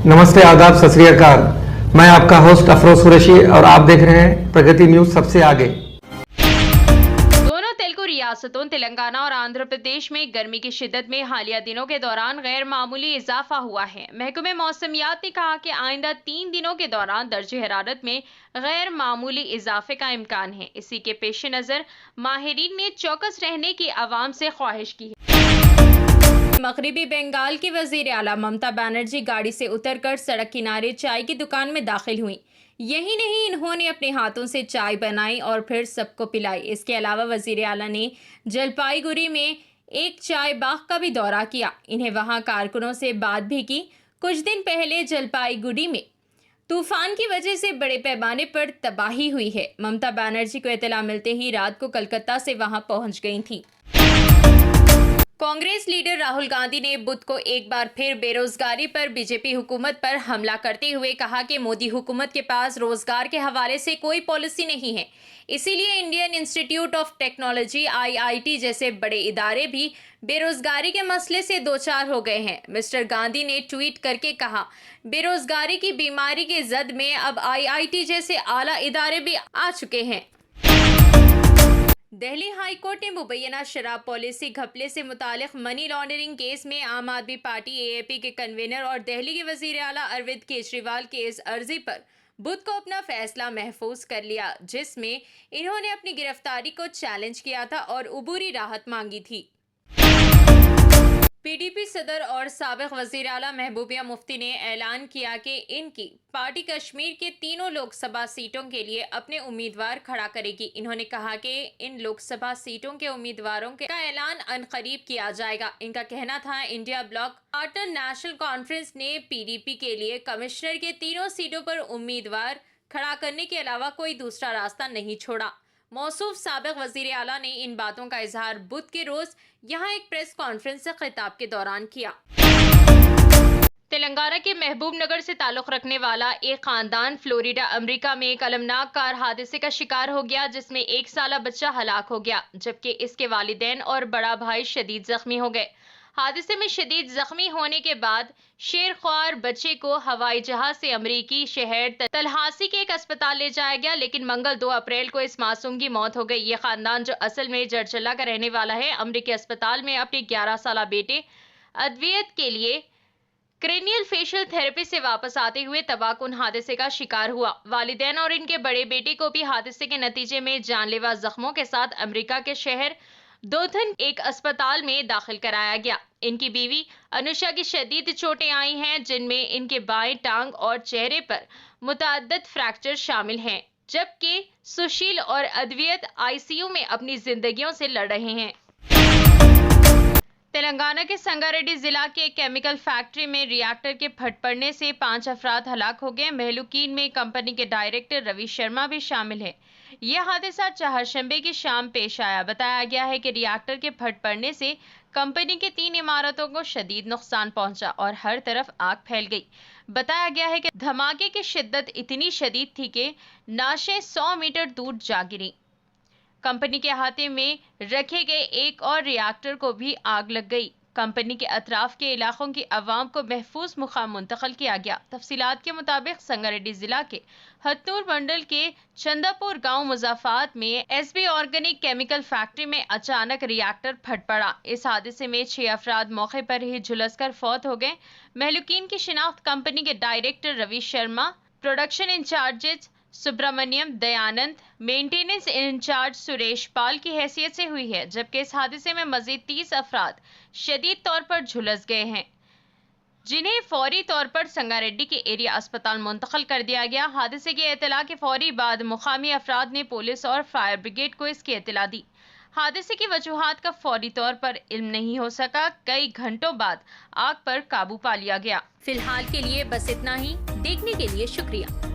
नमस्ते, आदाब, सत श्री अकाल। मैं आपका होस्ट अफरोज कुरैशी और आप देख रहे हैं प्रगति न्यूज सबसे आगे। दोनों तेलुगु रियासतों तेलंगाना और आंध्र प्रदेश में गर्मी की शिद्दत में हालिया दिनों के दौरान गैर मामूली इजाफा हुआ है। महकमे मौसमियात ने कहा कि आइंदा 3 दिनों के दौरान दर्जे हरारत में गैर मामूली इजाफे का इम्कान है। इसी के पेश नजर माहिरीन ने चौकस रहने की आवाम से ख्वाहिश की है। मगरबी बंगाल की वजीर आला ममता बनर्जी गाड़ी से उतरकर सड़क किनारे चाय की दुकान में दाखिल हुई। यही नहीं, इन्होंने अपने हाथों से चाय बनाई और फिर सबको पिलाई। इसके अलावा वजीर आला ने जलपाईगुड़ी में एक चाय बाग का भी दौरा किया। इन्हें वहां कारकुनों से बात भी की। कुछ दिन पहले जलपाईगुड़ी में तूफान की वजह से बड़े पैमाने पर तबाही हुई है। ममता बनर्जी को इत्तला मिलते ही रात को कलकत्ता से वहां पहुंच गई थी। कांग्रेस लीडर राहुल गांधी ने बुध को एक बार फिर बेरोजगारी पर बीजेपी हुकूमत पर हमला करते हुए कहा कि मोदी हुकूमत के पास रोजगार के हवाले से कोई पॉलिसी नहीं है, इसीलिए Indian institute of technology IIT जैसे बड़े इदारे भी बेरोजगारी के मसले से दो चार हो गए हैं। मिस्टर गांधी ने ट्वीट करके कहा, बेरोजगारी की बीमारी के जद में अब IIT जैसे आला इदारे भी आ चुके हैं। दिल्ली हाई कोर्ट ने मुबैना शराब पॉलिसी घपले से मुतालिक मनी लॉन्ड्रिंग केस में आम आदमी पार्टी AAP के कन्वीनर और दिल्ली के वजीर आला अरविंद केजरीवाल की इस अर्जी पर बुध को अपना फैसला महफूज कर लिया, जिसमें इन्होंने अपनी गिरफ्तारी को चैलेंज किया था और उबूरी राहत मांगी थी। PDP सदर और साबिक वजीर आला महबूबिया मुफ्ती ने ऐलान किया कि इनकी पार्टी कश्मीर के तीनों लोकसभा सीटों के लिए अपने उम्मीदवार खड़ा करेगी। इन्होंने कहा कि इन लोकसभा सीटों के उम्मीदवारों का ऐलान अनकरीब किया जाएगा। इनका कहना था, India block partner national conference ने PDP के लिए कमिश्नर के तीनों सीटों पर उम्मीदवार खड़ा करने के अलावा कोई दूसरा रास्ता नहीं छोड़ा। मौसूफ साबिक वजीर आला ने इन बातों का इजहार बुध के रोज यहां एक प्रेस कॉन्फ्रेंस से खिताब के दौरान किया। तेलंगाना के महबूब नगर से ताल्लुक रखने वाला एक खानदान फ्लोरिडा अमेरिका में एक अलमनाक कार हादसे का शिकार हो गया, जिसमें 1 साला बच्चा हलाक हो गया, जबकि इसके वालिदैन और बड़ा भाई शदीद जख्मी हो गए। हादसे में शदीद जख्मी होने के बाद शेरख्वार बच्चे को हवाई जहाज से अमरीकी शहर तलहासी के एक अस्पताल ले जाया गया, लेकिन मंगल 2 अप्रैल को इस मासूम की मौत हो गई। ये खानदान, जो असल में जरचल्ला का रहने वाला है, अमरीकी अस्पताल में अपने 11 साला बेटे अद्वियत के लिए क्रेनियल फेशियल थेरेपी से वापस आते हुए तबाहकुन हादसे का शिकार हुआ। वालिदैन और इनके बड़े बेटे को भी हादसे के नतीजे में जानलेवा जख्मों के साथ अमेरिका के शहर दोथन एक अस्पताल में दाखिल कराया गया। इनकी बीवी अनुषा की शदीद चोटें आई हैं, जिनमें इनके बाएं टांग और चेहरे पर मुतअद्दिद फ्रैक्चर शामिल हैं, जबकि सुशील और अद्वियत ICU में अपनी जिंदगियों से लड़ रहे हैं। तेलंगाना के संगारेड्डी जिला के केमिकल फैक्ट्री में रिएक्टर के फट पड़ने से 5 अफराद हलाक हो गए। मेहलुकीन में कंपनी के डायरेक्टर रवि शर्मा भी शामिल है। यह हादसा चारशंबे की शाम पेश आया। बताया गया है कि रिएक्टर के फट पड़ने से कंपनी की 3 इमारतों को शदीद नुकसान पहुंचा और हर तरफ आग फैल गई। बताया गया है कि धमाके की शिद्दत इतनी शदीद थी कि नाशें 100 मीटर दूर जा गिरी। कंपनी के अहाते में रखे गए एक और रिएक्टर को भी आग लग गई। कंपनी के अतराफ के इलाकों की आवाम को महफूज मुकाम मुंतकिल किया गया। तफसीलात के मुताबिक संगारेड्डी जिला के हथनूर मंडल के चंदापुर गांव मुजाफात में SB ऑर्गेनिक केमिकल फैक्ट्री में अचानक रिएक्टर फट पड़ा। इस हादसे में 6 अफराद मौके पर ही झुलसकर फौत हो गए। महलुकीन की शिनाख्त कंपनी के director Ravi Sharma, production incharges Subramaniam Dayanand, maintenance incharge Suresh Pal की हैसियत से हुई है, जबकि इस हादसे में मजीद 30 अफराद शदीद तौर पर झुलस गए हैं, जिन्हें फौरी तौर पर संगारेड्डी के एरिया अस्पताल मुंतकिल कर दिया गया। हादसे की इत्तला के फौरी बाद मुकामी अफराद ने पुलिस और फायर ब्रिगेड को इसकी इत्तला दी। हादसे की वजूहात का फौरी तौर पर इल्म नहीं हो सका। कई घंटों बाद आग पर काबू पा लिया गया। फिलहाल के लिए बस इतना ही। देखने के लिए शुक्रिया।